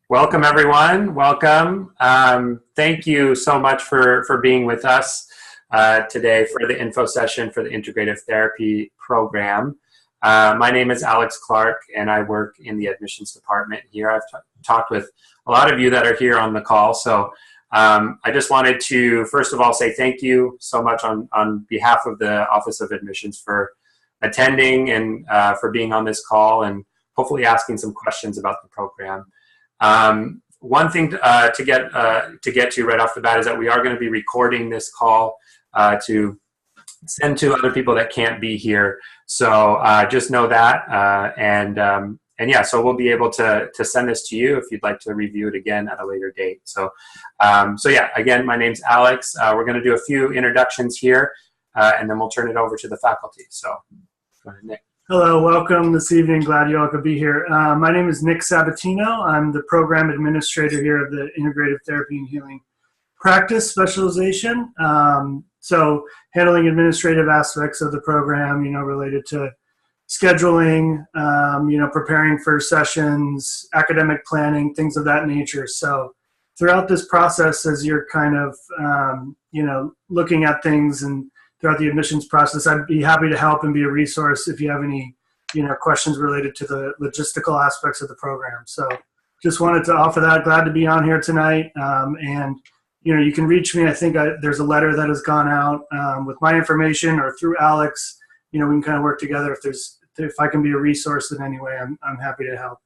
Welcome, everyone. Welcome. Thank you so much for being with us today for the info session for the Integrative Therapy Program. My name is Alex Clark, and I work in the admissions department here. I've talked with a lot of you that are here on the call, so I just wanted to, first of all, say thank you so much on behalf of the Office of Admissions for attending and for being on this call and hopefully asking some questions about the program. One thing to get to right off the bat is that we are going to be recording this call to send to other people that can't be here. So just know that, and yeah, so we'll be able to send this to you if you'd like to review it again at a later date. So yeah, again, my name's Alex. We're going to do a few introductions here, and then we'll turn it over to the faculty. So go ahead, Nick. Hello, welcome this evening. Glad you all could be here. My name is Nick Sabatino. I'm the program administrator here of the Integrative Therapy and Healing Practice Specialization. So handling administrative aspects of the program, related to scheduling, preparing for sessions, academic planning, things of that nature. So throughout this process, as you're kind of, looking at things and throughout the admissions process, I'd be happy to help and be a resource if you have any, questions related to the logistical aspects of the program. So just wanted to offer that. Glad to be on here tonight. And, you can reach me. I think there's a letter that has gone out with my information or through Alex. We can kind of work together. If I can be a resource in any way, I'm happy to help.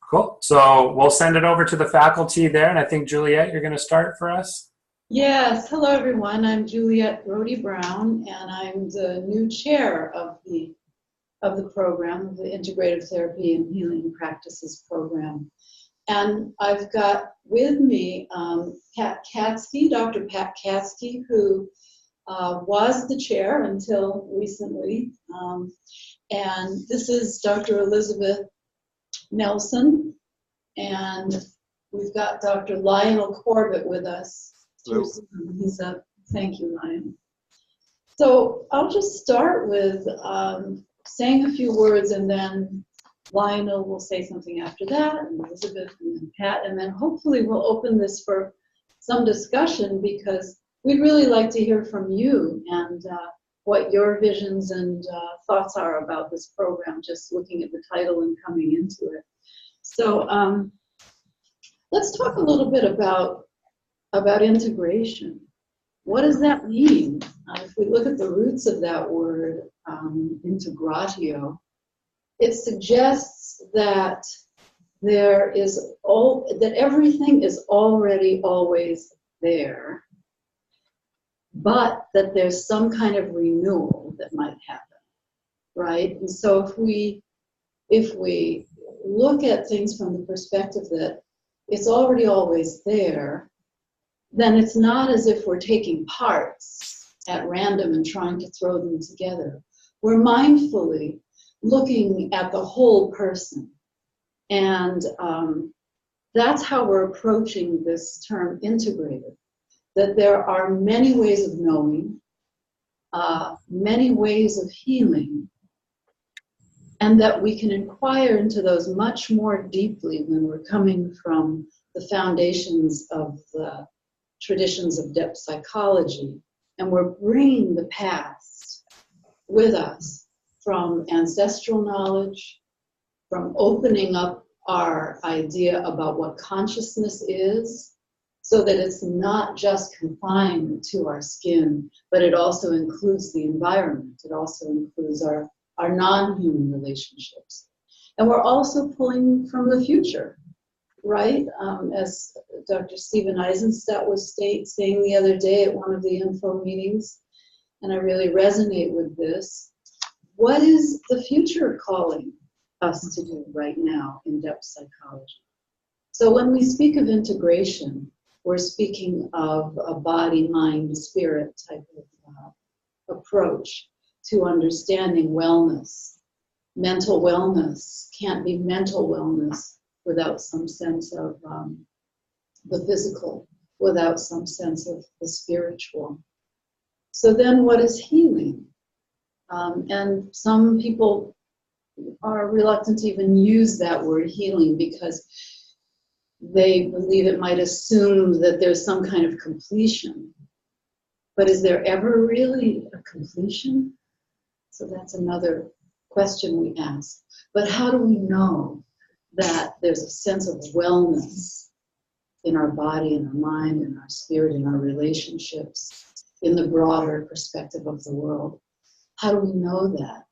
Cool. So we'll send it over to the faculty there. And I think, Juliet, you're going to start for us. Yes, hello everyone. I'm Juliet Brody-Brown, and I'm the new chair of the program, the Integrative Therapy and Healing Practices Program. And I've got with me Pat Katsky, Dr. Pat Katsky, who was the chair until recently. And this is Dr. Elizabeth Nelson, and we've got Dr. Lionel Corbett with us. He's a thank you, Ryan. So I'll just start with saying a few words, and then Lionel will say something after that, and Elizabeth, and then Pat, and then hopefully we'll open this for some discussion, because we'd really like to hear from you and what your visions and thoughts are about this program, just looking at the title and coming into it. So let's talk a little bit about integration. What does that mean? If we look at the roots of that word, integratio, it suggests that that everything is already always there, but that there's some kind of renewal that might happen, right? And so if we look at things from the perspective that it's already always there, then it's not as if we're taking parts at random and trying to throw them together. We're mindfully looking at the whole person. And that's how we're approaching this term integrative, that there are many ways of knowing, many ways of healing, and that we can inquire into those much more deeply when we're coming from the foundations of the traditions of depth psychology, and we're bringing the past with us from ancestral knowledge, from opening up our idea about what consciousness is, so that it's not just confined to our skin, but it also includes the environment. It also includes our non-human relationships. And we're also pulling from the future, right? As Dr. Stephen Eisenstadt was saying the other day at one of the info meetings, and I really resonate with this, what is the future calling us to do right now in depth psychology? So when we speak of integration, we're speaking of a body, mind, spirit type of approach to understanding wellness. Mental wellness can't be mental wellness without some sense of the physical, without some sense of the spiritual. So then what is healing? And some people are reluctant to even use that word healing, because they believe it might assume that there's some kind of completion. But is there ever really a completion? So that's another question we ask. But how do we know that there's a sense of wellness in our body, in our mind, in our spirit, in our relationships, in the broader perspective of the world? How do we know that?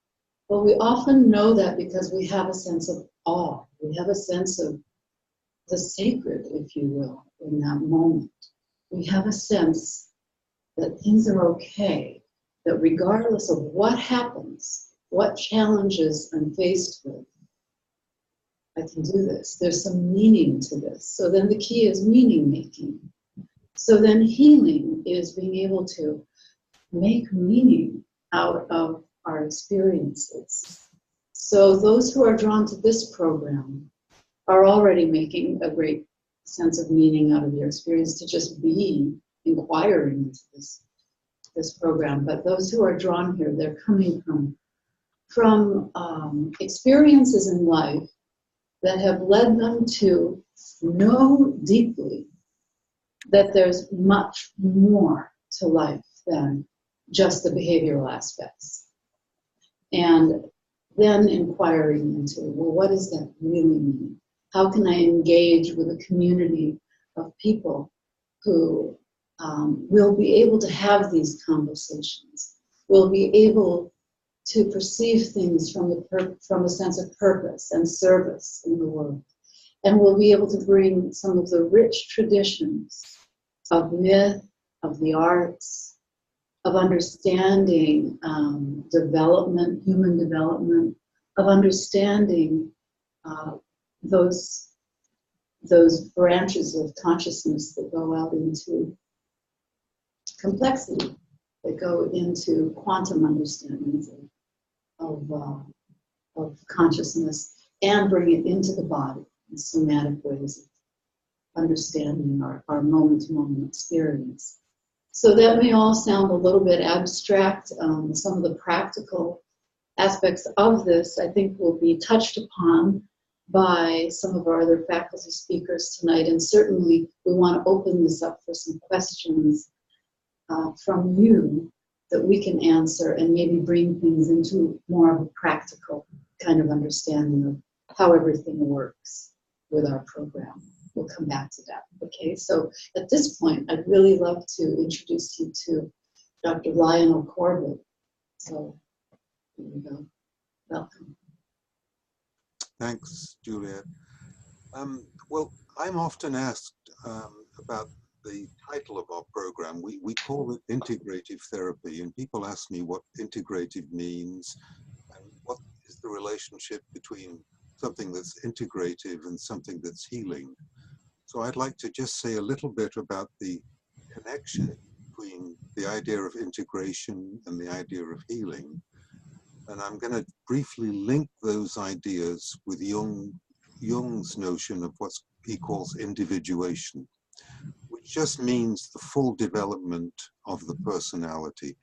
Well, we often know that because we have a sense of awe. We have a sense of the sacred, if you will, in that moment. We have a sense that things are okay, that regardless of what happens, what challenges I'm faced with, I can do this. There's some meaning to this. So then the key is meaning making. So then healing is being able to make meaning out of our experiences. So those who are drawn to this program are already making a great sense of meaning out of your experience to just be inquiring into this program. But those who are drawn here, they're coming from experiences in life that have led them to know deeply that there's much more to life than just the behavioral aspects. And then inquiring into, well, what does that really mean? How can I engage with a community of people who will be able to have these conversations, will be able to perceive things from a sense of purpose and service in the world, and will be able to bring some of the rich traditions of myth, of the arts, of understanding development, human development, of understanding those branches of consciousness that go out into complexity, that go into quantum understandings of consciousness, and bring it into the body in somatic ways of understanding our moment-to-moment experience. So that may all sound a little bit abstract. Some of the practical aspects of this, I think, will be touched upon by some of our other faculty speakers tonight, and certainly we want to open this up for some questions from you that we can answer and maybe bring things into more of a practical kind of understanding of how everything works with our program. We'll come back to that. Okay, so at this point, I'd really love to introduce you to Dr. Lionel Corbett. So here we go. Welcome. Thanks, Juliet. Well, I'm often asked about the title of our program. We call it Integrative Therapy, and people ask me what integrative means and what is the relationship between something that's integrative and something that's healing. So I'd like to just say a little bit about the connection between the idea of integration and the idea of healing. And I'm going to briefly link those ideas with Jung's notion of what he calls individuation, which just means the full development of the personality.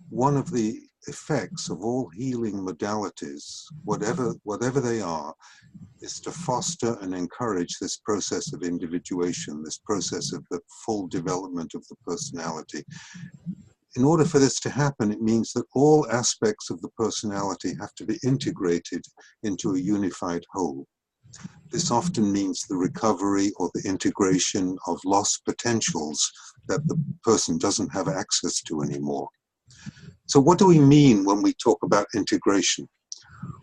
One of the effects of all healing modalities, whatever they are, is to foster and encourage this process of individuation, this process of the full development of the personality. In order for this to happen, it means that all aspects of the personality have to be integrated into a unified whole. This often means the recovery or the integration of lost potentials that the person doesn't have access to anymore. So what do we mean when we talk about integration?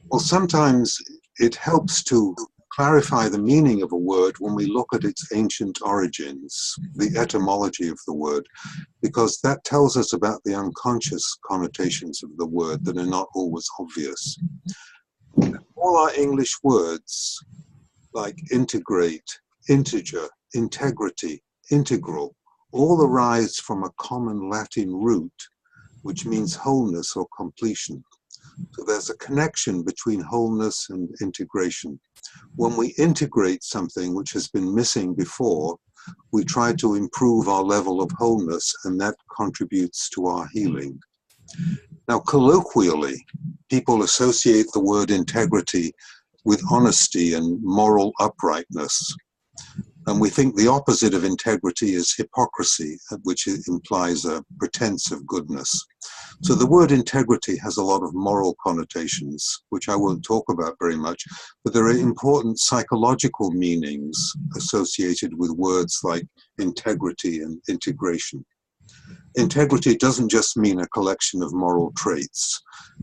Well, sometimes it helps to clarify the meaning of a word when we look at its ancient origins, the etymology of the word, because that tells us about the unconscious connotations of the word that are not always obvious. All our English words, like integrate, integer, integrity, integral, all arise from a common Latin root, which means wholeness or completion. So there's a connection between wholeness and integration. When we integrate something which has been missing before, we try to improve our level of wholeness, and that contributes to our healing. Now, colloquially, people associate the word integrity with honesty and moral uprightness. And we think the opposite of integrity is hypocrisy, which implies a pretense of goodness. So the word integrity has a lot of moral connotations, which I won't talk about very much, but there are important psychological meanings associated with words like integrity and integration. Integrity doesn't just mean a collection of moral traits.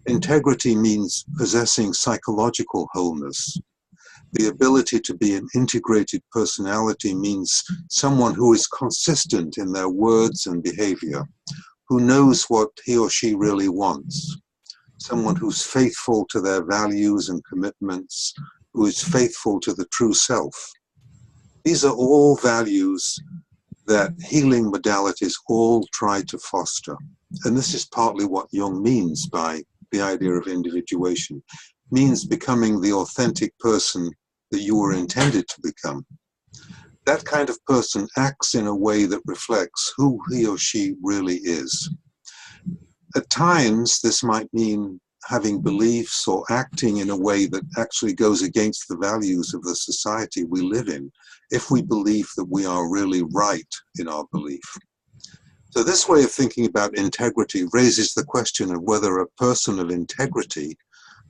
Integrity means possessing psychological wholeness. The ability to be an integrated personality means someone who is consistent in their words and behavior, who knows what he or she really wants, someone who's faithful to their values and commitments, who is faithful to the true self. These are all values that healing modalities all try to foster. And this is partly what Jung means by the idea of individuation. It means becoming the authentic person that you were intended to become. That kind of person acts in a way that reflects who he or she really is. At times, this might mean having beliefs or acting in a way that actually goes against the values of the society we live in, if we believe that we are really right in our belief. So this way of thinking about integrity raises the question of whether a person of integrity,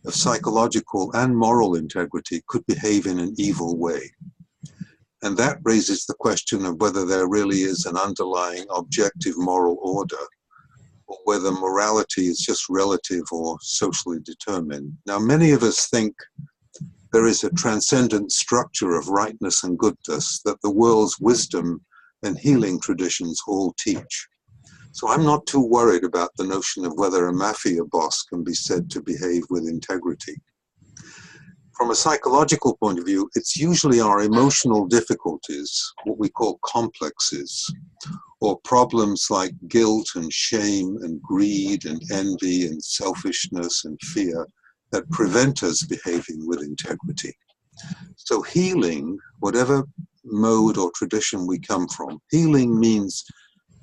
of psychological and moral integrity, could behave in an evil way. And that raises the question of whether there really is an underlying objective moral order, or whether morality is just relative or socially determined. Now, many of us think there is a transcendent structure of rightness and goodness that the world's wisdom and healing traditions all teach. So I'm not too worried about the notion of whether a mafia boss can be said to behave with integrity. From a psychological point of view, it's usually our emotional difficulties, what we call complexes, or problems like guilt and shame and greed and envy and selfishness and fear that prevent us behaving with integrity. So healing, whatever mode or tradition we come from, healing means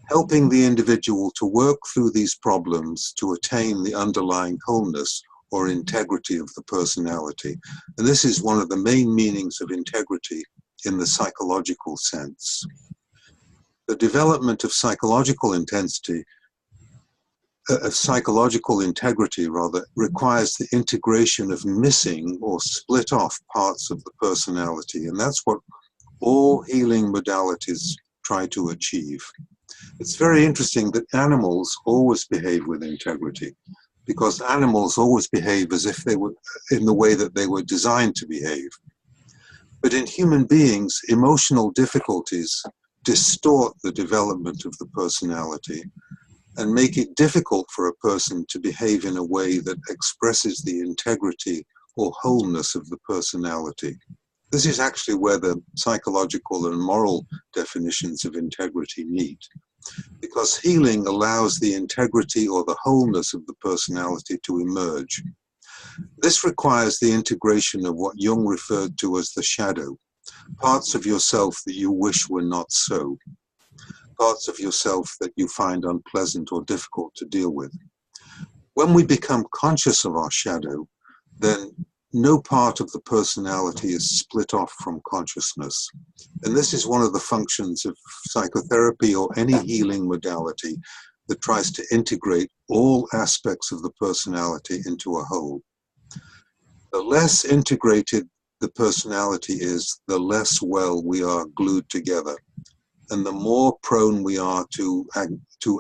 helping the individual to work through these problems to attain the underlying wholeness or integrity of the personality. And this is one of the main meanings of integrity in the psychological sense. The development of psychological integrity requires the integration of missing or split off parts of the personality. And that's what all healing modalities try to achieve. It's very interesting that animals always behave with integrity, because animals always behave as if they were in the way that they were designed to behave. But in human beings, emotional difficulties distort the development of the personality and make it difficult for a person to behave in a way that expresses the integrity or wholeness of the personality. This is actually where the psychological and moral definitions of integrity meet, because healing allows the integrity or the wholeness of the personality to emerge. This requires the integration of what Jung referred to as the shadow, parts of yourself that you wish were not so, parts of yourself that you find unpleasant or difficult to deal with. When we become conscious of our shadow, then no part of the personality is split off from consciousness. And this is one of the functions of psychotherapy or any healing modality that tries to integrate all aspects of the personality into a whole. The less integrated the personality is, the less well we are glued together, and the more prone we are to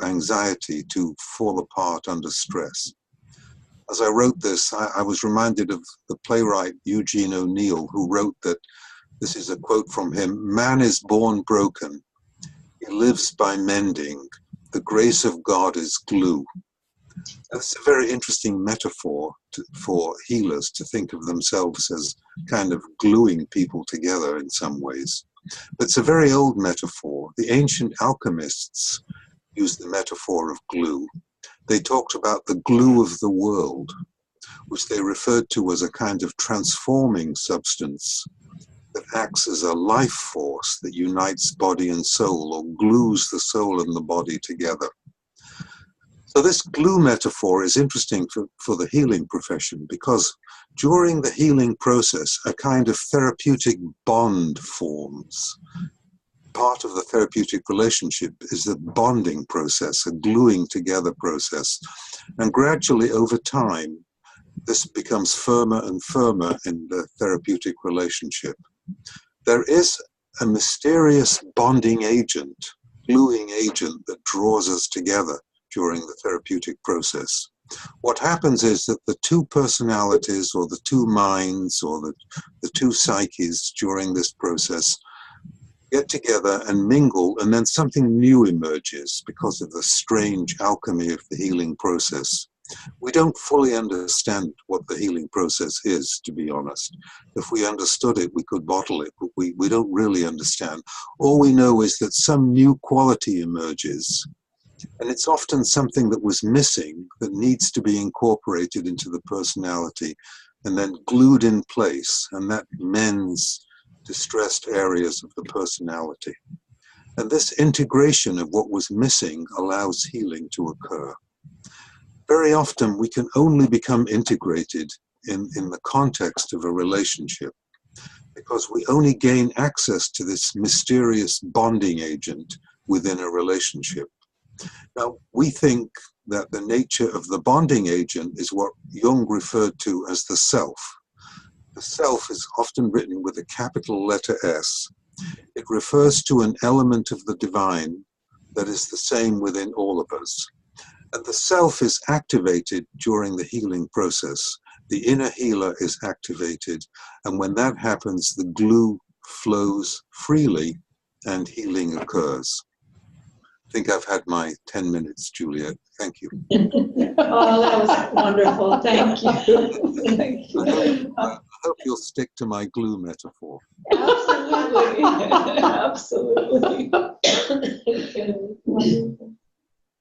anxiety, to fall apart under stress. As I wrote this, I was reminded of the playwright Eugene O'Neill, who wrote that, this is a quote from him, "Man is born broken. He lives by mending. The grace of God is glue." That's a very interesting metaphor for healers to think of themselves as kind of gluing people together in some ways. But it's a very old metaphor. The ancient alchemists used the metaphor of glue. They talked about the glue of the world, which they referred to as a kind of transforming substance that acts as a life force that unites body and soul, or glues the soul and the body together. So this glue metaphor is interesting for the healing profession, because during the healing process, a kind of therapeutic bond forms part of the therapeutic relationship is the bonding process, a gluing together process. And gradually over time, this becomes firmer and firmer in the therapeutic relationship. There is a mysterious bonding agent, gluing agent that draws us together during the therapeutic process. What happens is that the two personalities or the two minds or the two psyches during this process get together and mingle, and then something new emerges because of the strange alchemy of the healing process. We don't fully understand what the healing process is, to be honest. If we understood it, we could bottle it, but we don't really understand. All we know is that some new quality emerges, and it's often something that was missing that needs to be incorporated into the personality and then glued in place, and that mends distressed areas of the personality. And this integration of what was missing allows healing to occur. Very often we can only become integrated in the context of a relationship because we only gain access to this mysterious bonding agent within a relationship. Now, we think that the nature of the bonding agent is what Jung referred to as the self. The self is often written with a capital letter S. It refers to an element of the divine that is the same within all of us. And the self is activated during the healing process. The inner healer is activated. And when that happens, the glue flows freely and healing occurs. I think I've had my 10 minutes, Juliet. Thank you. Oh, that was wonderful. Thank you. Thank you. I hope you'll stick to my glue metaphor. Absolutely. Absolutely. Wonderful.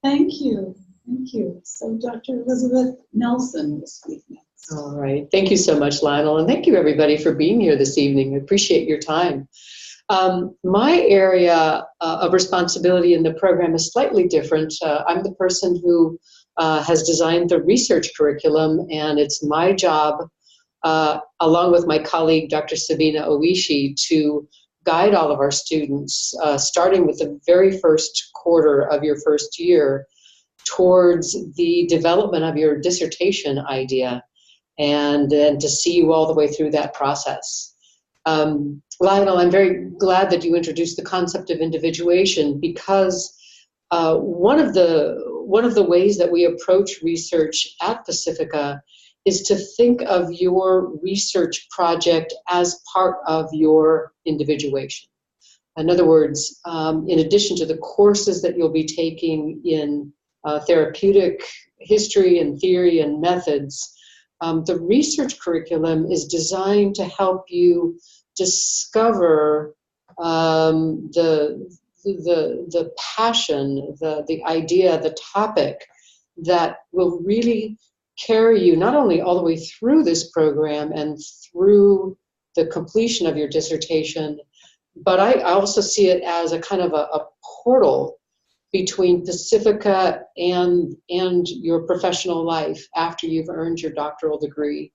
Thank you. Thank you. So Dr. Elizabeth Nelson will speak next. All right. Thank you so much, Lionel. And thank you, everybody, for being here this evening. I appreciate your time. My area of responsibility in the program is slightly different. I'm the person who has designed the research curriculum, and it's my job, along with my colleague, Dr. Sabina Oishi, to guide all of our students, starting with the very first quarter of your first year, towards the development of your dissertation idea, and then to see you all the way through that process. Lionel, I'm very glad that you introduced the concept of individuation, because one of the ways that we approach research at Pacifica is to think of your research project as part of your individuation. In other words, in addition to the courses that you'll be taking in therapeutic history and theory and methods, the research curriculum is designed to help you discover the passion, the idea, the topic that will really carry you not only all the way through this program and through the completion of your dissertation, but I also see it as a kind of a portal between Pacifica and your professional life after you've earned your doctoral degree.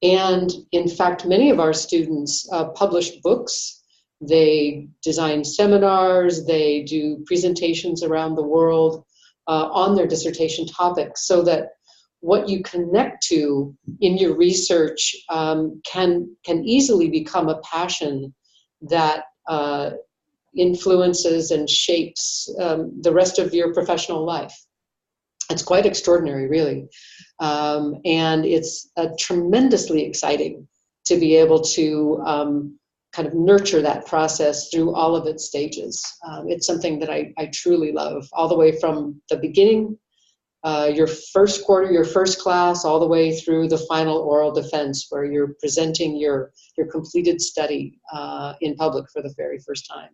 And in fact, many of our students publish books, they design seminars, they do presentations around the world on their dissertation topics, so that what you connect to in your research can easily become a passion that influences and shapes the rest of your professional life. It's quite extraordinary, really. And it's tremendously exciting to be able to kind of nurture that process through all of its stages. It's something that I truly love, all the way from the beginning, your first quarter, your first class, all the way through the final oral defense, where you're presenting your completed study in public for the very first time.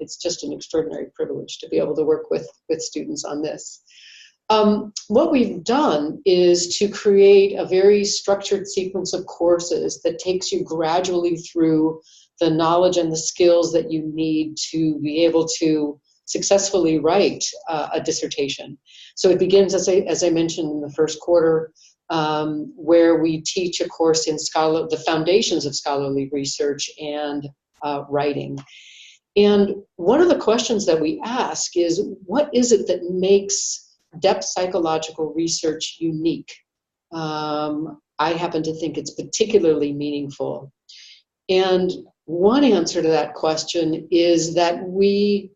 It's just an extraordinary privilege to be able to work with students on this. What we've done is to create a very structured sequence of courses that takes you gradually through the knowledge and the skills that you need to be able to successfully write a dissertation. So it begins, as I mentioned, in the first quarter, where we teach a course in the foundations of scholarly research and writing. And one of the questions that we ask is, what is it that makes depth psychological research unique? I happen to think it's particularly meaningful. And one answer to that question is that we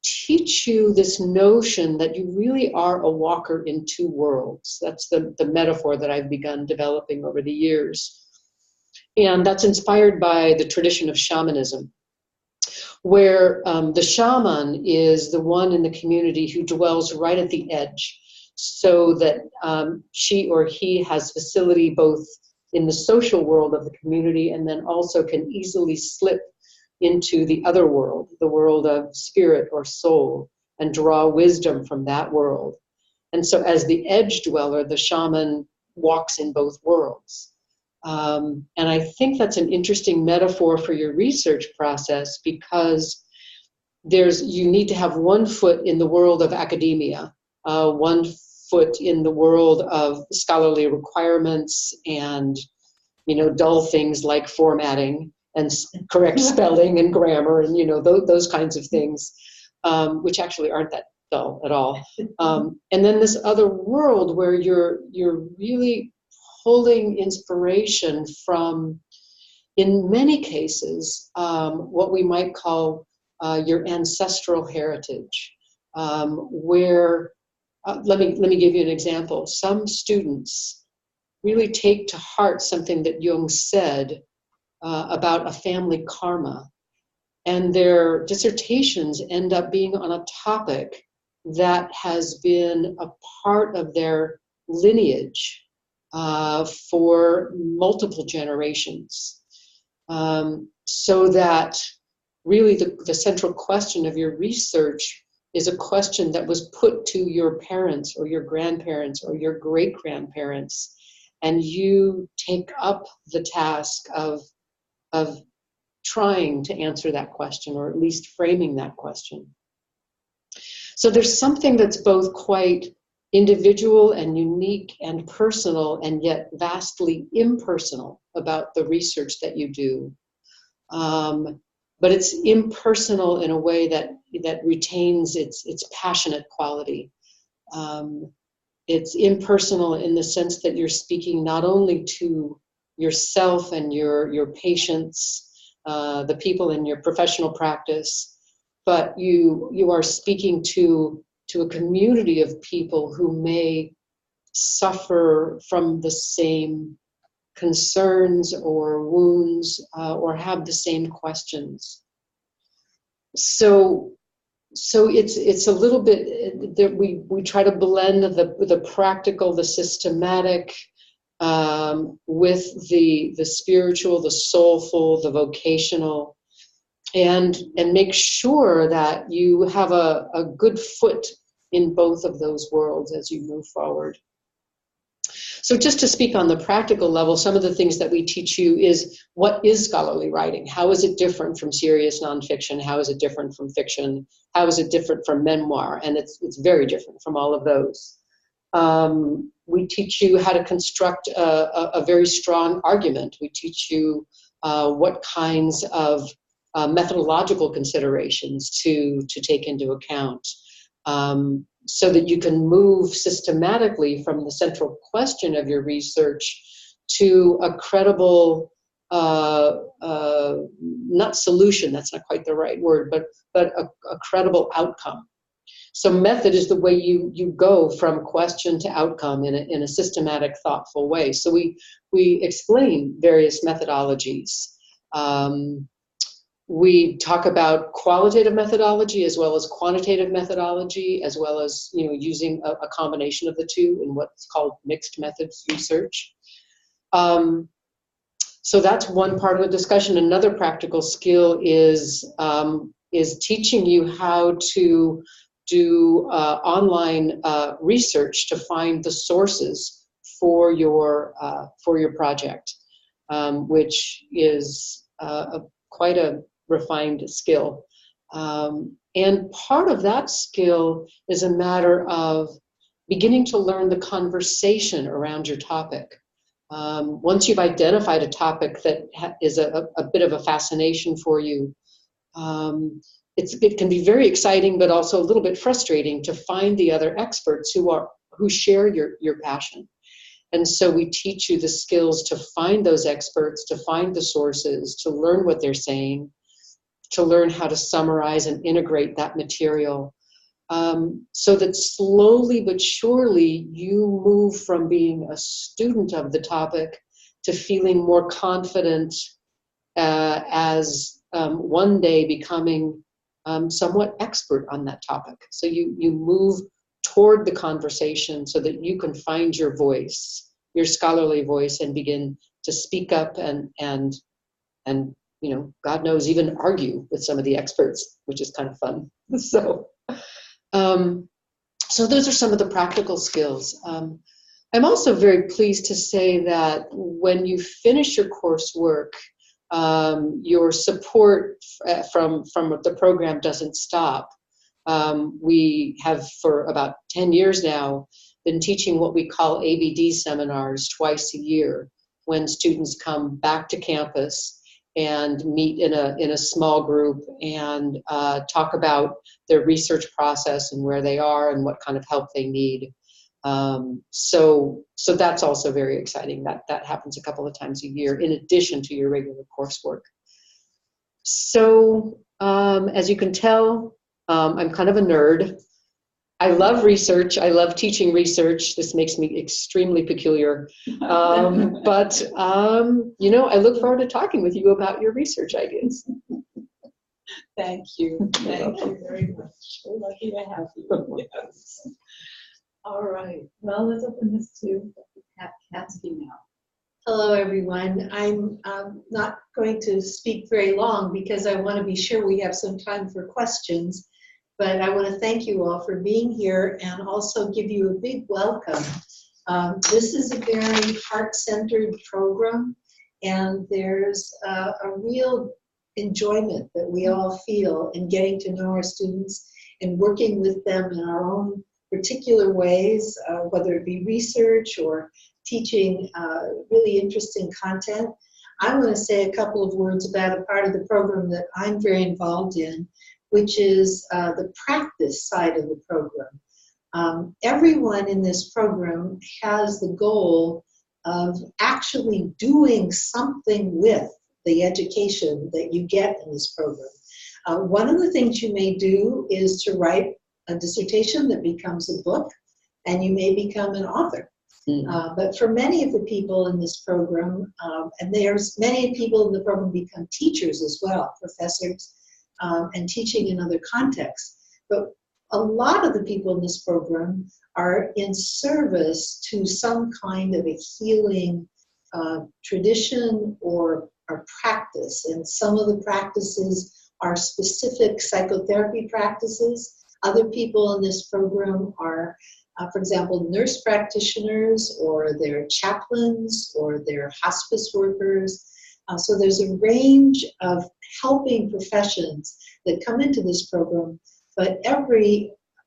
teach you this notion that you really are a walker in two worlds. That's the metaphor that I've begun developing over the years. And that's inspired by the tradition of shamanism, where the shaman is the one in the community who dwells right at the edge, so that she or he has facility both in the social world of the community and then also can easily slip into the other world, the world of spirit or soul, and draw wisdom from that world. And so as the edge dweller, the shaman walks in both worlds. And I think that's an interesting metaphor for your research process, because you need to have one foot in the world of academia, one foot in the world of scholarly requirements and, dull things like formatting and correct spelling and grammar and, those kinds of things, which actually aren't that dull at all. And then this other world where you're really pulling inspiration from, in many cases, what we might call your ancestral heritage, where, let me give you an example. Some students really take to heart something that Jung said about a family karma, and their dissertations end up being on a topic that has been a part of their lineage for multiple generations. So that really the central question of your research is a question that was put to your parents or your grandparents or your great-grandparents, and you take up the task of trying to answer that question, or at least framing that question. So there's something that's both quite individual and unique and personal, and yet vastly impersonal about the research that you do. But it's impersonal in a way that retains its passionate quality. It's impersonal in the sense that you're speaking not only to yourself and your patients, the people in your professional practice, but you are speaking to a community of people who may suffer from the same concerns or wounds, or have the same questions. So it's a little bit that we try to blend the practical, the systematic, with the spiritual, the soulful, the vocational, and make sure that you have a good foot in both of those worlds as you move forward. So just to speak on the practical level, some of the things that we teach you is, what is scholarly writing? How is it different from serious nonfiction? How is it different from fiction? How is it different from memoir? And it's very different from all of those. We teach you how to construct a very strong argument. We teach you what kinds of methodological considerations to take into account, so that you can move systematically from the central question of your research to a credible, not solution, that's not quite the right word, but a credible outcome. So method is the way you go from question to outcome in a systematic, thoughtful way. So we explain various methodologies. We talk about qualitative methodology as well as quantitative methodology, as well as using a combination of the two in what's called mixed methods research. So that's one part of the discussion. Another practical skill is teaching you how to do online research to find the sources for your project, which is quite a refined skill. And part of that skill is a matter of beginning to learn the conversation around your topic. Once you've identified a topic that is a bit of a fascination for you, it can be very exciting, but also a little bit frustrating to find the other experts who share your passion. And so we teach you the skills to find those experts, to find the sources, to learn what they're saying, to learn how to summarize and integrate that material, so that slowly but surely you move from being a student of the topic to feeling more confident as one day becoming somewhat expert on that topic. So you move toward the conversation so that you can find your voice, your scholarly voice, and begin to speak up and God knows, even argue with some of the experts, which is kind of fun. So those are some of the practical skills. I'm also very pleased to say that when you finish your coursework, your support from the program doesn't stop. We have, for about 10 years now, been teaching what we call ABD seminars twice a year, when students come back to campus and meet in a small group and talk about their research process and where they are and what kind of help they need. So that's also very exciting. That happens a couple of times a year in addition to your regular coursework. So as you can tell, I'm kind of a nerd. I love research. I love teaching research. This makes me extremely peculiar. But I look forward to talking with you about your research ideas. Thank you. Thank you very much. We're lucky to have you. Yes. All right. Well, let's open this to Katsky now. Hello, everyone. I'm not going to speak very long because I want to be sure we have some time for questions. But I want to thank you all for being here and also give you a big welcome. This is a very heart-centered program, and there's a real enjoyment that we all feel in getting to know our students and working with them in our own particular ways, whether it be research or teaching really interesting content. I want to say a couple of words about a part of the program that I'm very involved in, which is the practice side of the program. Everyone in this program has the goal of actually doing something with the education that you get in this program. One of the things you may do is to write a dissertation that becomes a book, and you may become an author. But for many of the people in this program, and there's many people in the program become teachers as well, professors, and teaching in other contexts. But a lot of the people in this program are in service to some kind of a healing tradition or practice. And some of the practices are specific psychotherapy practices. Other people in this program are, for example, nurse practitioners, or they're chaplains, or they're hospice workers. So there's a range of helping professions that come into this program, but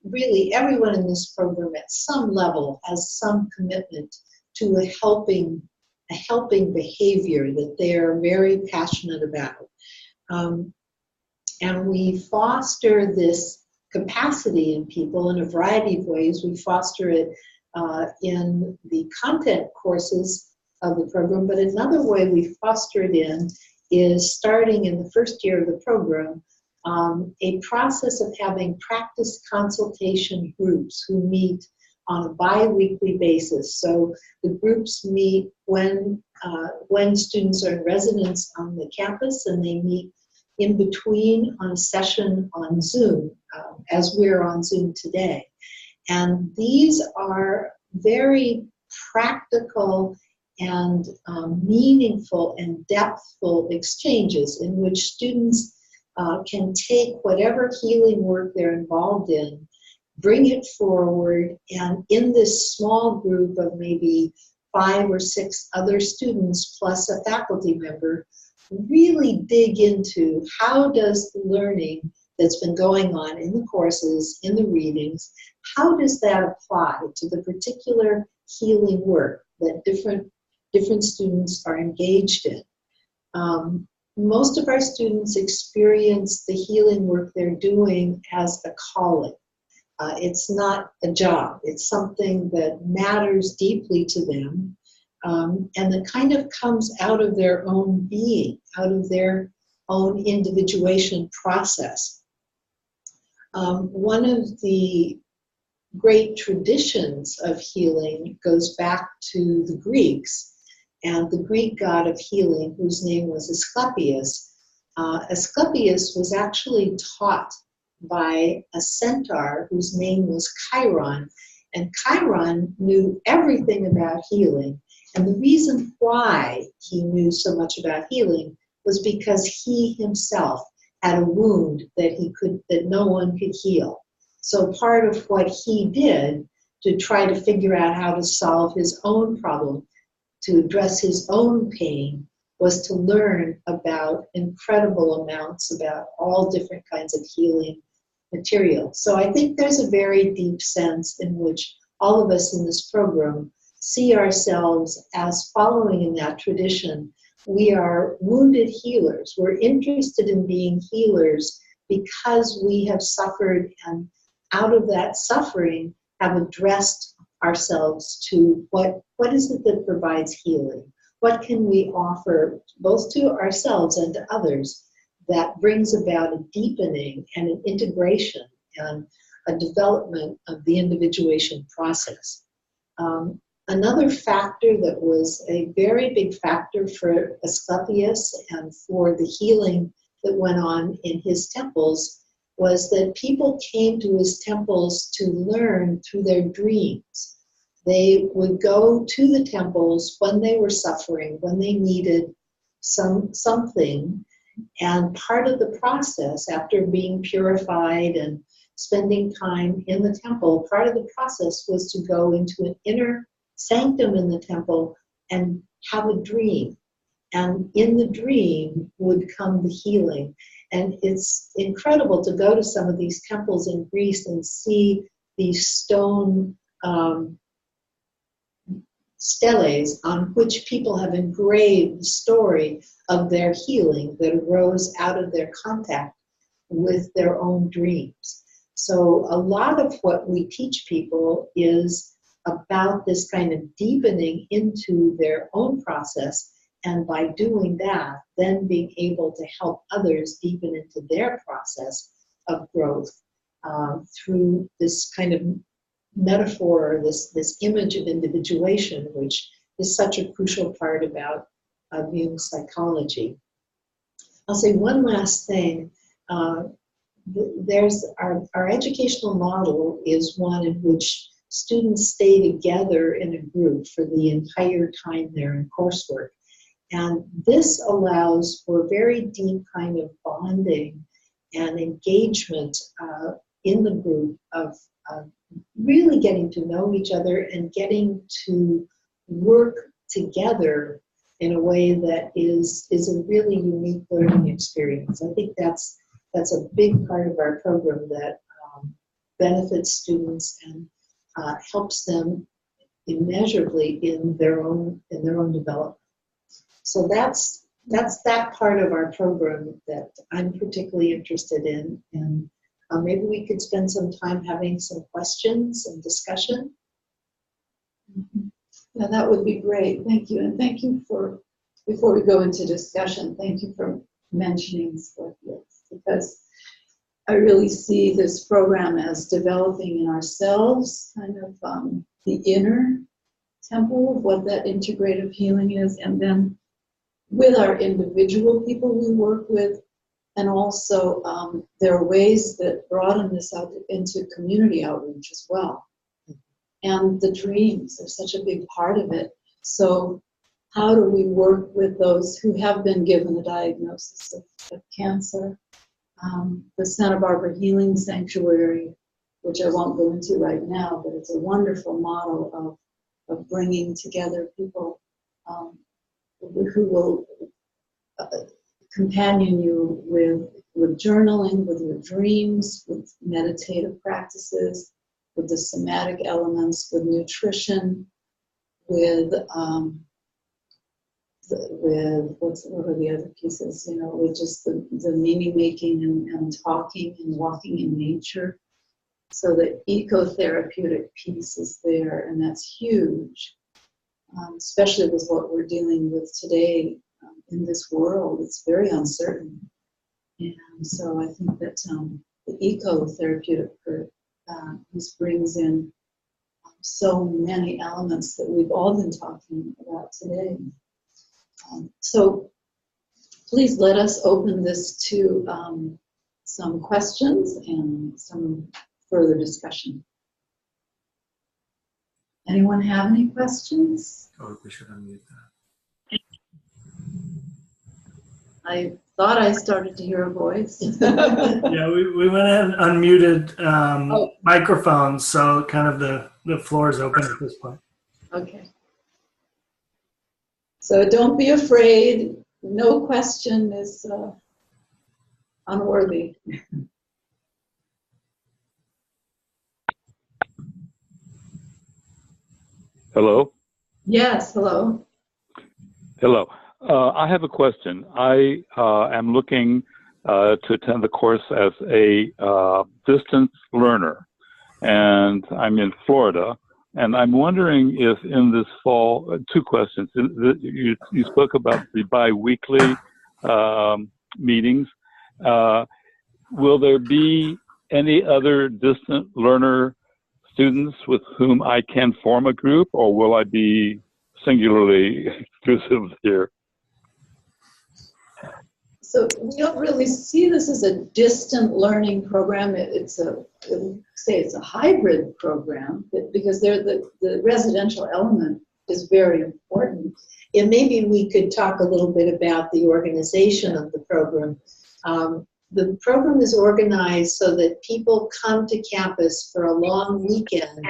really everyone in this program at some level has some commitment to a helping behavior that they are very passionate about. And we foster this capacity in people in a variety of ways. We foster it in the content courses of the program, but another way we foster it in is, starting in the first year of the program, a process of having practice consultation groups who meet on a bi-weekly basis. So the groups meet when students are in residence on the campus, and they meet in between on a session on Zoom, as we're on Zoom today. And these are very practical and meaningful and depthful exchanges in which students can take whatever healing work they're involved in, bring it forward, and in this small group of maybe 5 or 6 other students plus a faculty member, really dig into how does the learning that's been going on in the courses, in the readings, how does that apply to the particular healing work that different different students are engaged in. Most of our students experience the healing work they're doing as a calling. It's not a job. It's something that matters deeply to them, and that kind of comes out of their own being, out of their own individuation process. One of the great traditions of healing goes back to the Greeks, and the Greek god of healing, whose name was Asclepius. Asclepius was actually taught by a centaur whose name was Chiron, and Chiron knew everything about healing. And the reason why he knew so much about healing was because he himself had a wound that no one could heal. So part of what he did to try to figure out how to solve his own problem, to address his own pain, was to learn about incredible amounts about all different kinds of healing material. So I think there's a very deep sense in which all of us in this program see ourselves as following in that tradition. We are wounded healers. We're interested in being healers because we have suffered, and out of that suffering have addressed ourselves to what is it that provides healing? What can we offer both to ourselves and to others that brings about a deepening and an integration and a development of the individuation process? Another factor that was a very big factor for Asclepius and for the healing that went on in his temples was that people came to his temples to learn through their dreams. They would go to the temples when they were suffering, when they needed something, and part of the process, after being purified and spending time in the temple, part of the process was to go into an inner sanctum in the temple and have a dream. And in the dream would come the healing. And it's incredible to go to some of these temples in Greece and see these stone steles on which people have engraved the story of their healing that arose out of their contact with their own dreams. So a lot of what we teach people is about this kind of deepening into their own process, and by doing that, then being able to help others deepen into their process of growth through this kind of metaphor, this image of individuation, which is such a crucial part about Jung's psychology. I'll say one last thing. There's our educational model is one in which students stay together in a group for the entire time they're in coursework. And this allows for very deep kind of bonding and engagement in the group of really getting to know each other and getting to work together in a way that is a really unique learning experience. I think that's a big part of our program that benefits students and helps them immeasurably in their own development. So that's that part of our program that I'm particularly interested in, and maybe we could spend some time having some questions and discussion. Yeah, that would be great. Thank you. And thank you for, before we go into discussion, thank you for mentioning Scorpius, because I really see this program as developing in ourselves kind of the inner temple of what that integrative healing is, and then with our individual people we work with, and also there are ways that broaden this out into community outreach as well. And the dreams are such a big part of it. So how do we work with those who have been given a diagnosis of cancer? The Santa Barbara Healing Sanctuary, which I won't go into right now, but it's a wonderful model of bringing together people who will companion you with journaling, with your dreams, with meditative practices, with the somatic elements, with nutrition, with what are the other pieces? You know, with just the meaning making and talking and walking in nature. So the ecotherapeutic piece is there, and that's huge, especially with what we're dealing with today in this world. It's very uncertain, and so I think that the ecotherapeutic just brings in so many elements that we've all been talking about today. So please let us open this to some questions and some further discussion. Anyone have any questions? Oh, we should unmute that. I thought I started to hear a voice. Yeah, we went ahead and unmuted microphones, so kind of the floor is open at this point. Okay. So don't be afraid. No question is unworthy. Hello? Yes, hello. Hello. I have a question. I am looking to attend the course as a distance learner, and I'm in Florida. And I'm wondering if in this fall, two questions. You spoke about the bi-weekly meetings. Will there be any other distant learner students with whom I can form a group, or will I be singularly exclusive here? So we don't really see this as a distant learning program. It's a hybrid program, because the residential element is very important. And maybe we could talk a little bit about the organization of the program. The program is organized so that people come to campus for a long weekend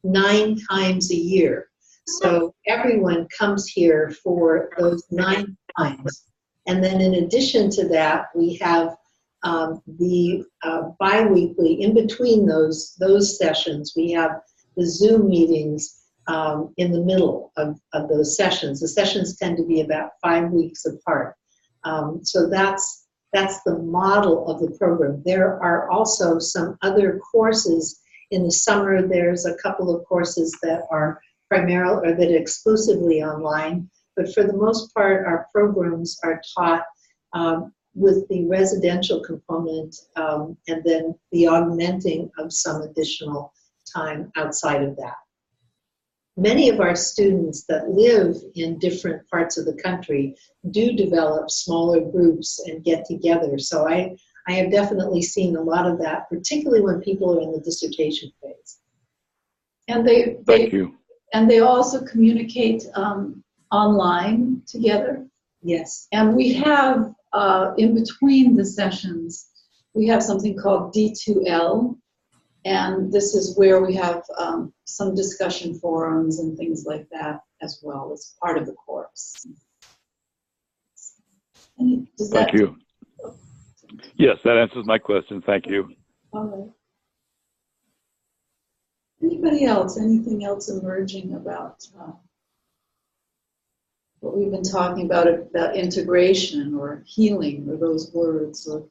9 times a year. So everyone comes here for those 9 times. And then in addition to that, we have the bi-weekly, in between those sessions, we have the Zoom meetings in the middle of those sessions. The sessions tend to be about 5 weeks apart. So that's the model of the program. There are also some other courses. In the summer, there's a couple of courses that are primarily or that are exclusively online. But for the most part, our programs are taught with the residential component and then the augmenting of some additional time outside of that. Many of our students that live in different parts of the country do develop smaller groups and get together. So I have definitely seen a lot of that, particularly when people are in the dissertation phase. And Thank you. And they also communicate online together. Yes. And we have, in between the sessions, we have something called D2L. And this is where we have some discussion forums and things like that as well as part of the course. Thank you. Yes, that answers my question. Thank you. All right. Anybody else? Anything else emerging about what we've been talking about integration or healing, or those words, or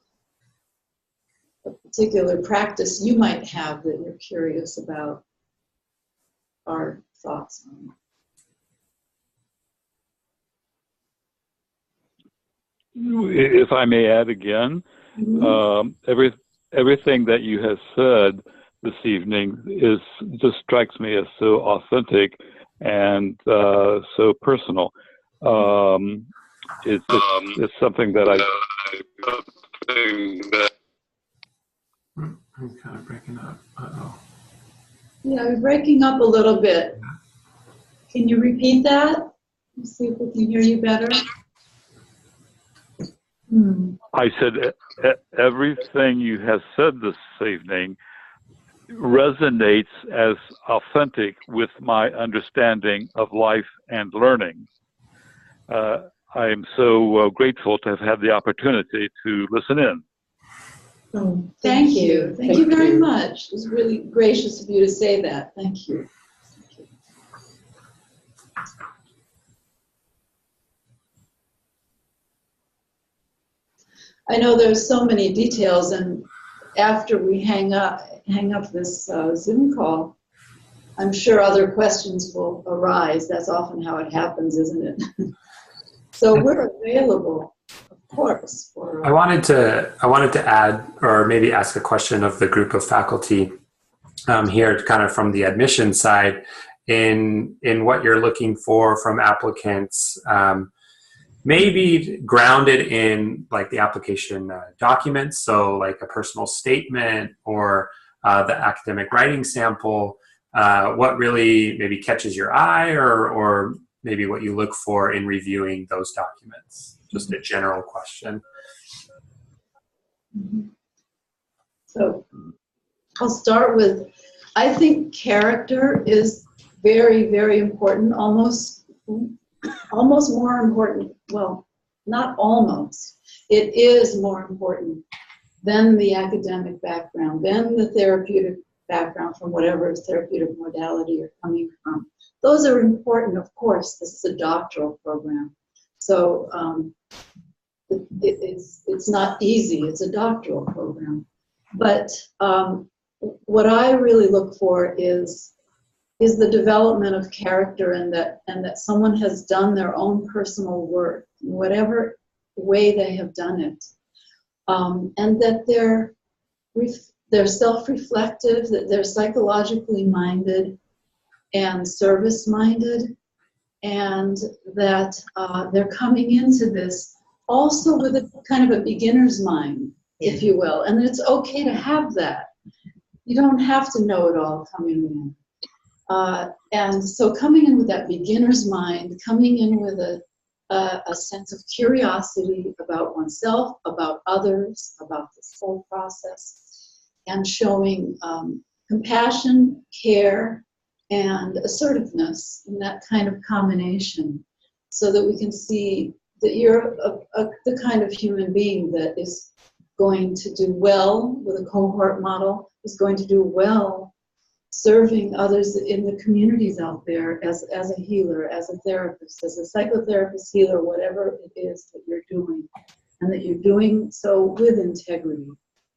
a particular practice you might have that you're curious about our thoughts on? If I may add again, everything that you have said this evening just strikes me as so authentic and so personal. It's something that I'm kind of breaking up. Uh-oh. Yeah, you're breaking up a little bit. Can you repeat that? Let's see if we can hear you better. I said everything you have said this evening resonates as authentic with my understanding of life and learning. I am so grateful to have had the opportunity to listen in. Thank you. Thank you very much. It was really gracious of you to say that. Thank you. I know there's so many details, and after we hang up this Zoom call, I'm sure other questions will arise. That's often how it happens, isn't it? So we're available, of course. I wanted to add, or maybe ask a question of the group of faculty here, kind of from the admission side, in what you're looking for from applicants. Maybe grounded in like the application documents, so like a personal statement or the academic writing sample, what really maybe catches your eye, or maybe what you look for in reviewing those documents. Just a general question. So I'll start with, I think character is very, very important, almost more important, well, not almost, it is more important than the academic background, than the therapeutic background from whatever therapeutic modality you're coming from. Those are important, of course. This is a doctoral program. So it's not easy, it's a doctoral program. But what I really look for is the development of character, and that someone has done their own personal work, in whatever way they have done it, and that they're self-reflective, that they're psychologically minded and service-minded, and that they're coming into this also with a kind of a beginner's mind, if you will, and it's okay to have that. You don't have to know it all coming in. And so coming in with that beginner's mind, coming in with a sense of curiosity about oneself, about others, about this whole process, and showing compassion, care, and assertiveness in that kind of combination, so that we can see that you're the kind of human being that is going to do well with a cohort model, is going to do well serving others in the communities out there as a healer, as a therapist, as a psychotherapist, healer, whatever it is that you're doing, and that you're doing so with integrity,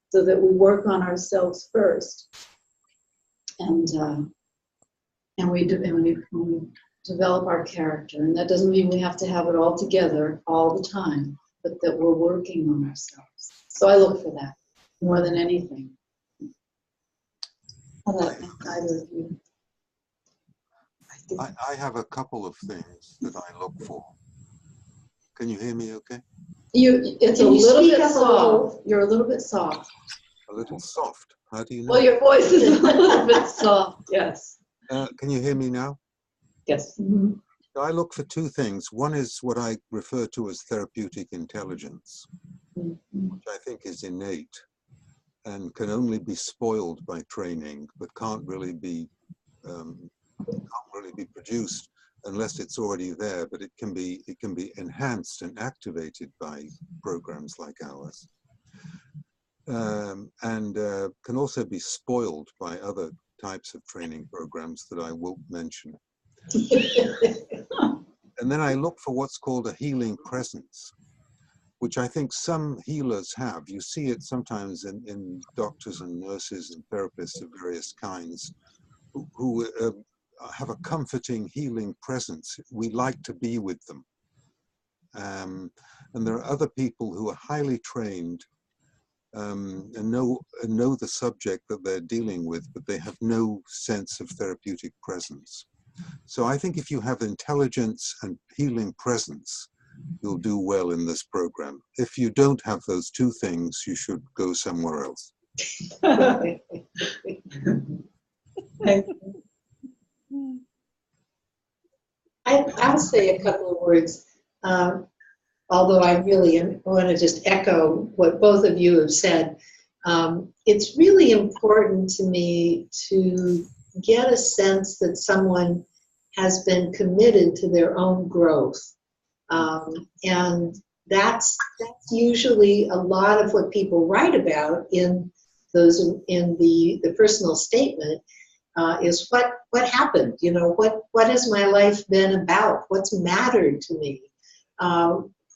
so that we work on ourselves first, and we develop our character. And that doesn't mean we have to have it all together all the time, but that we're working on ourselves. So I look for that more than anything. How about either of you? I have a couple of things that I look for. Can you hear me okay? It's a little bit soft. You're a little bit soft. A little soft. How do you know? Well, your voice is a little bit soft, yes. Can you hear me now? Yes. Mm-hmm. I look for two things. One is what I refer to as therapeutic intelligence, which I think is innate and can only be spoiled by training, but can't really be produced unless it's already there. But it can be enhanced and activated by programs like ours, and can also be spoiled by other types of training programs that I won't mention. And then I look for what's called a healing presence, which I think some healers have. You see it sometimes in doctors and nurses and therapists of various kinds who have a comforting, healing presence. We like to be with them. And there are other people who are highly trained and know the subject that they're dealing with, but they have no sense of therapeutic presence. So I think if you have intelligence and healing presence, you'll do well in this program. If you don't have those two things, you should go somewhere else. I'll say a couple of words, although I really want to just echo what both of you have said. It's really important to me to get a sense that someone has been committed to their own growth. And that's usually a lot of what people write about in the personal statement, is what happened, what has my life been about, what's mattered to me,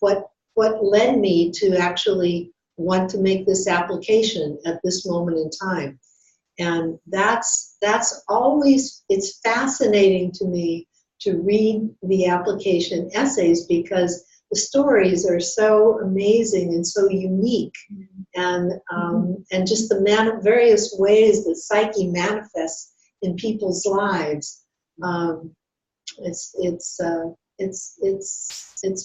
what led me to actually want to make this application at this moment in time. And that's always, it's fascinating to me to read the application essays because the stories are so amazing and so unique, and just the various ways that psyche manifests in people's lives. It's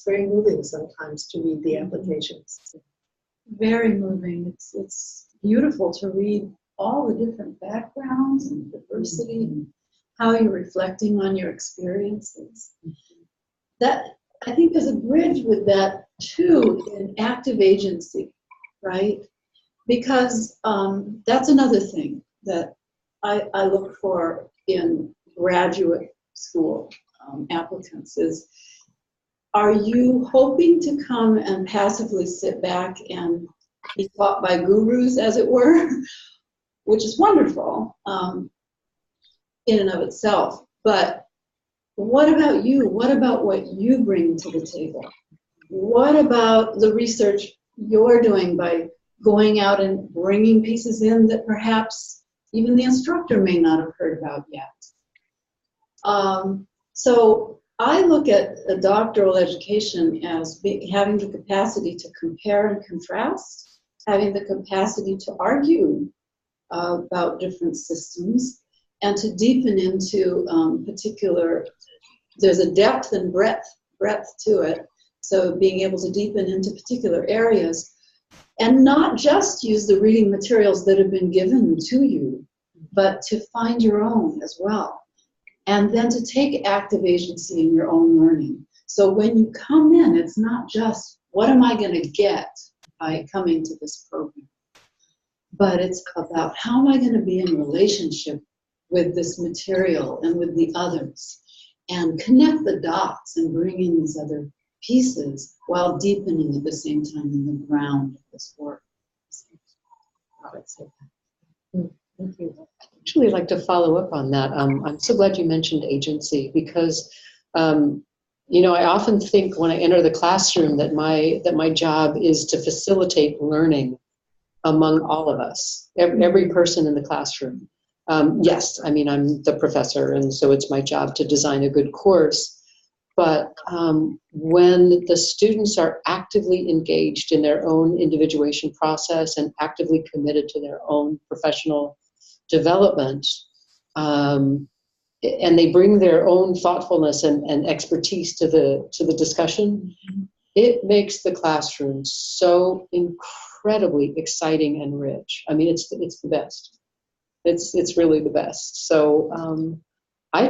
very moving sometimes to read the applications. Very moving. It's beautiful to read all the different backgrounds and diversity and how you're reflecting on your experiences. That, I think, there's a bridge with that too in active agency, right? Because that's another thing that I look for in graduate school applicants is, are you hoping to come and passively sit back and be taught by gurus, as it were, which is wonderful in and of itself. But what about you? What about what you bring to the table? What about the research you're doing by going out and bringing pieces in that perhaps even the instructor may not have heard about yet? So I look at a doctoral education as having the capacity to compare and contrast, having the capacity to argue about different systems, and to deepen into particular, there's a depth and breadth to it. So being able to deepen into particular areas and not just use the reading materials that have been given to you, but to find your own as well. And then to take active agency in your own learning. So when you come in, it's not just, what am I going to get by coming to this program? But it's about, how am I going to be in relationship with this material and with the others? And connect the dots and bring in these other pieces while deepening at the same time in the ground of this work. Thank you. I'd actually like to follow up on that. I'm so glad you mentioned agency because, I often think when I enter the classroom that my job is to facilitate learning among all of us, every person in the classroom. Yes, I'm the professor, and so it's my job to design a good course. But when the students are actively engaged in their own individuation process and actively committed to their own professional development, and they bring their own thoughtfulness and expertise to the discussion, it makes the classroom so incredibly exciting and rich. It's the best. It's really the best. So I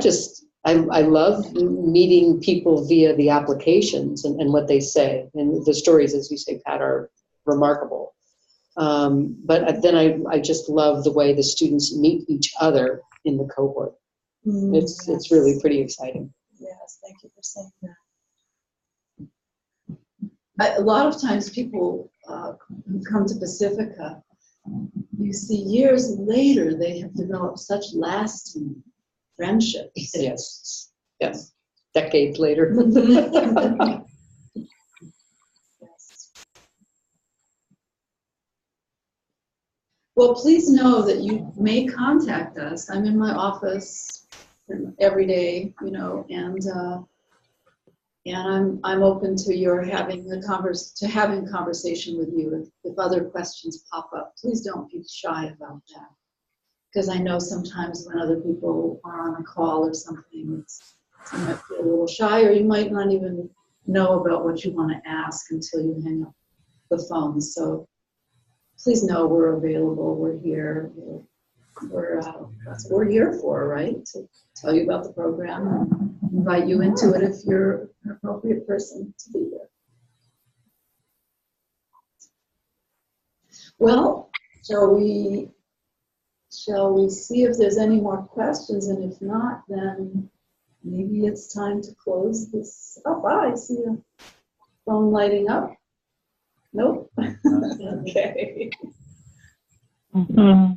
love meeting people via the applications and what they say, and the stories, as you say, Pat, are remarkable. But then I just love the way the students meet each other in the cohort. It's really pretty exciting. Yes, thank you for saying that. A lot of times people who come to Pacifica, you see years later they have developed such lasting friendships. Yes. Decades later. Yes. Well, please know that you may contact us. I'm in my office every day, and I'm open to your having conversation with you if other questions pop up. Please don't be shy about that, because I know sometimes when other people are on a call or something, you might feel a little shy, or you might not even know about what you want to ask until you hang up the phone. So please know we're available. We're here. That's what we're here for, right? To tell you about the program and invite you into it if you're an appropriate person to be there. Well, shall we see if there's any more questions? And if not, then maybe it's time to close this up. I see a phone lighting up. Nope. Okay. Mm-hmm.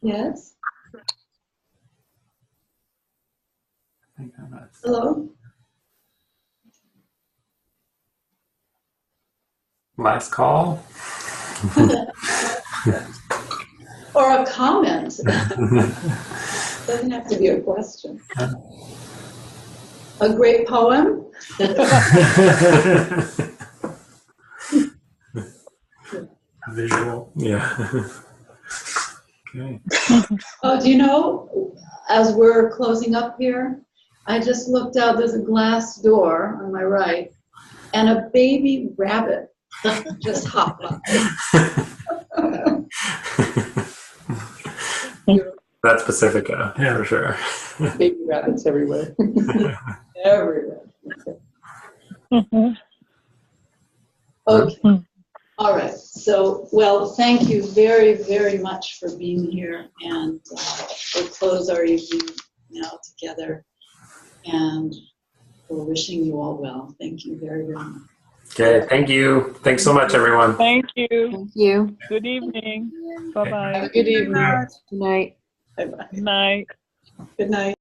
Yes. Hello. Last call. Or a comment. Doesn't have to be a question. A great poem. Visual. Yeah. Okay. Oh, do you know, as we're closing up here, I just looked out, there's a glass door on my right, and a baby rabbit just hopped by. That's Pacifica, Yeah. for sure. Baby rabbits everywhere. Everywhere. Mhm. Okay. All right. So, well, thank you very, very much for being here. And we'll close our evening now together. And we're wishing you all well. Thank you very, very much. Okay, thank you. Thanks so much, everyone. Thank you. Thank you. Good evening. Have Bye-bye. a good evening. Good night. Bye-bye. Good night. Good night.